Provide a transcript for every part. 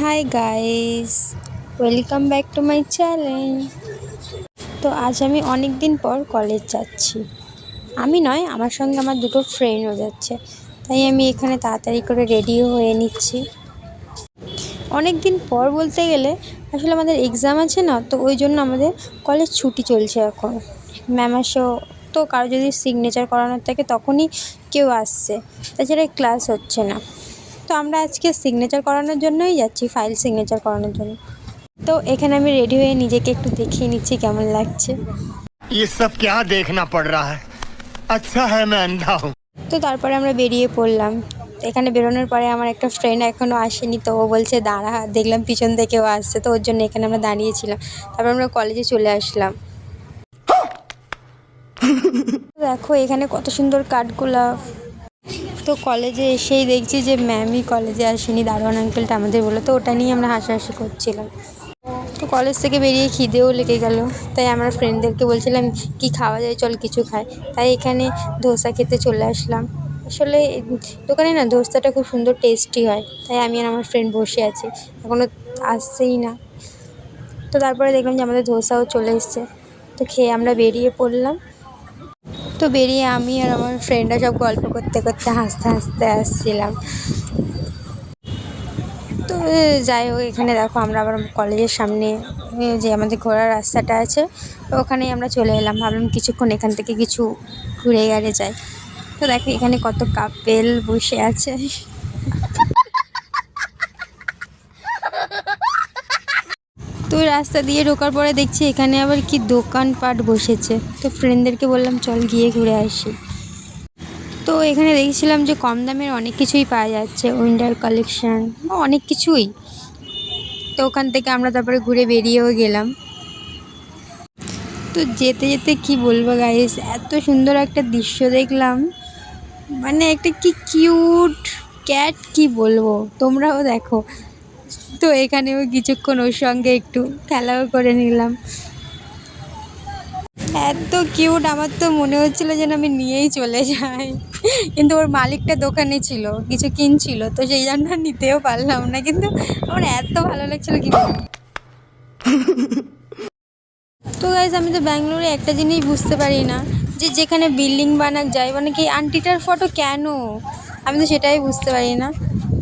Hi guys, welcome back to my channel. তো আজ আমি অনেক দিন পর কলেজ যাচ্ছি। আমি নয়, আমার সঙ্গে আমার দুটো ফ্রেন্ডও যাচ্ছে। তাই আমি এখানে তাড়াতাড়ি করে রেডিও হয়ে নিচ্ছি। অনেক দিন পর বলতে গেলে আসলে আমাদের এক্সাম আছে না, তো ওই জন্য আমাদের কলেজ ছুটি চলছে এখন। ম্যাম আসেও, তো কারো যদি সিগনেচার করানোর থাকে তখনই কেউ আসছে, তাছাড়া ক্লাস হচ্ছে না। তো আমরা আজকে সিগনেচার করানোর জন্যই যাচ্ছি, ফাইল সিগনেচার করানোর জন্য। তো এখানে আমি রেডি হয়ে নিজেকে একটু দেখিয়ে নিচ্ছি কেমন লাগছে। ये सब क्या देखना पड़ रहा है। अच्छा है मैं अंधा हूँ। তো তারপরে আমরা বেরিয়ে পড়লাম। এখানে বেরোনোর পরে আমার একটা ফ্রেন্ড এখনও আসেনি, তো ও বলছে দাঁড়া, দেখলাম পিছন থেকেও আসছে, তো ওর জন্য এখানে আমরা দাঁড়িয়েছিলাম। তারপর আমরা কলেজে চলে আসলাম। দেখো এখানে কত সুন্দর কাঠগোলাপ। তো কলেজে এসেই দেখছি যে ম্যামই কলেজে আসেনি, দারোয়ান আঙ্কেলটা আমাদের বললো, তো ওটা নিয়ে আমরা হাসাহাসি করছিলাম। তো কলেজ থেকে বেরিয়ে খিদেও লেগে গেল, তাই আমরা ফ্রেন্ডদেরকে বলছিলাম কি খাওয়া যায়, চল কিছু খাই। তাই এখানে ধোসা খেতে চলে আসলাম। আসলে দোকানে না ধোসাটা খুব সুন্দর টেস্টি হয়, তাই আমি আর আমার ফ্রেন্ড বসে আছি, এখনও আসছেই না। তো তারপরে দেখলাম যে আমাদের ধোসাও চলে এসছে, তো খেয়ে আমরা বেরিয়ে পড়লাম। তো বেরিয়ে আমি আর আমার ফ্রেন্ডরা সব গল্প করতে করতে হাসতে হাসতে আসছিলাম। তো যাই হোক, এখানে দেখো আমরা আবার কলেজের সামনে যে আমাদের ঘোরার রাস্তাটা আছে, তো ওখানেই আমরা চলে এলাম। ভাবলাম কিছুক্ষণ এখান থেকে কিছু ঘুরে গেড়ে যাই। তো দেখো এখানে কত কাপেল বসে আছে। তো রাস্তা দিয়ে ঢোকার পরে দেখছি এখানে আবার কি দোকানপাট বসেছে। তো ফ্রেন্ডদেরকে বললাম চল গিয়ে ঘুরে আসি। তো এখানে দেখছিলাম যে কম দামের অনেক কিছুই পাওয়া যাচ্ছে, উইন্টার কালেকশন অনেক কিছুই। তো ওখান থেকে আমরা তারপরে ঘুরে বেরিয়েও গেলাম। তো যেতে যেতে কি বলবো গাইস, এত সুন্দর একটা দৃশ্য দেখলাম, মানে একটা কি কিউট ক্যাট, কি বলবো, তোমরাও দেখো। তো এখানেও কিছুক্ষণ ওর সঙ্গে একটু খেলাও করে নিলাম। এত কিউট, আমার তো মনে হচ্ছিলো যেন আমি নিয়েই চলে যাই, কিন্তু ওর মালিকটা দোকানে ছিল, কিছু কিনছিল, তো সেই জন্য নিতেও পারলাম না, কিন্তু আমার এত ভালো লাগছিলো কি বলবো। তো গাইজ আমি তো ব্যাঙ্গালোরে একটা জিনিস বুঝতে পারি না, যে যেখানে বিল্ডিং বানাক যায়, মানে কি আন্টিটার ফটো কেন, আমি তো সেটাই বুঝতে পারি না।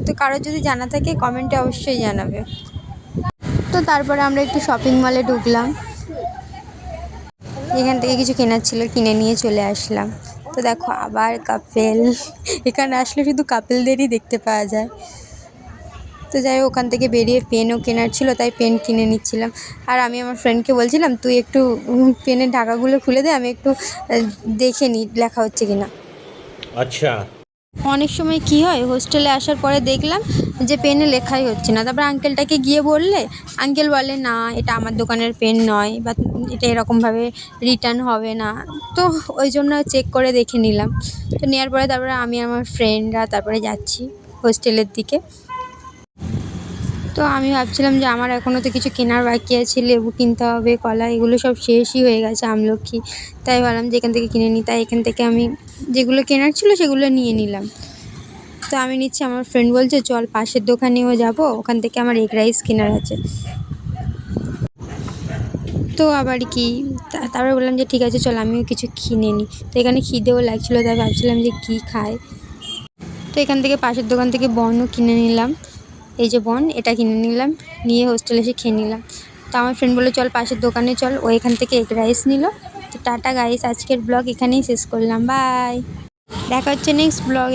তো কারোর যদি জানা থাকে কমেন্টে অবশ্যই জানাবে। তো তারপরে আমরা একটু শপিং মলে ঢুকলাম, এখান থেকে কিছু কেনার ছিল, কিনে নিয়ে চলে আসলাম। তো দেখো আবার কাপেল, এখানে আসলে শুধু কাপেলদেরই দেখতে পাওয়া যায়। তো যাই হোক, ওখান থেকে বেরিয়ে পেনও কেনার ছিল, তাই পেন কিনে নিচ্ছিলাম। আর আমি আমার ফ্রেন্ডকে বলছিলাম তুই একটু পেনের ঢাকাগুলো খুলে দে, আমি একটু দেখে নিই লেখা হচ্ছে কিনা। अच्छा। অনেক সময় কি হয়, হোস্টেলে আসার পরে দেখলাম যে পেনে লেখাই হচ্ছে না, তারপর আঙ্কেলটাকে গিয়ে বললে আঙ্কেল বলে না এটা আমার দোকানের পেন নয়, বা এটা এরকমভাবে রিটার্ন হবে না। তো ওই জন্য চেক করে দেখে নিলাম। তো নেওয়ার পরে তারপরে আমি আমার ফ্রেন্ডরা তারপরে যাচ্ছি হোস্টেলের দিকে। তো আমি ভাবছিলাম যে আমার এখনও তো কিছু কেনার বাকি আছে, লেবু কিনতে হবে, কলা, এগুলো সব শেষই হয়ে গেছে, আমলকি। তাই ভাবলাম যে এখান থেকে কিনে নিই, তাই এখান থেকে আমি যেগুলো কেনার ছিল সেগুলো নিয়ে নিলাম। তো আমি নিচ্ছি, আমার ফ্রেন্ড বলছে চল পাশের দোকানেও যাব, ওখান থেকে আমার এগ রাইস কেনার আছে। তো আবার কি, তারপরে বললাম যে ঠিক আছে চল আমিও কিছু কিনে নিই। তো এখানে খিদেও লাগছিলো, তাই ভাবছিলাম যে কী খায়। তো এখান থেকে পাশের দোকান থেকে বনও কিনে নিলাম, এই যে বন, এটা কিনে নিলাম, নিয়ে হোস্টেলে এসে খেয়ে নিলাম। তো আমার ফ্রেন্ড বললো চল পাশের দোকানে চল, ও এখান থেকে এগ রাইস নিল। তো টাটা গাইস, আজকের ব্লগ এখানেই শেষ করলাম, বাই। দেখা হচ্ছে নেক্সট ব্লগে।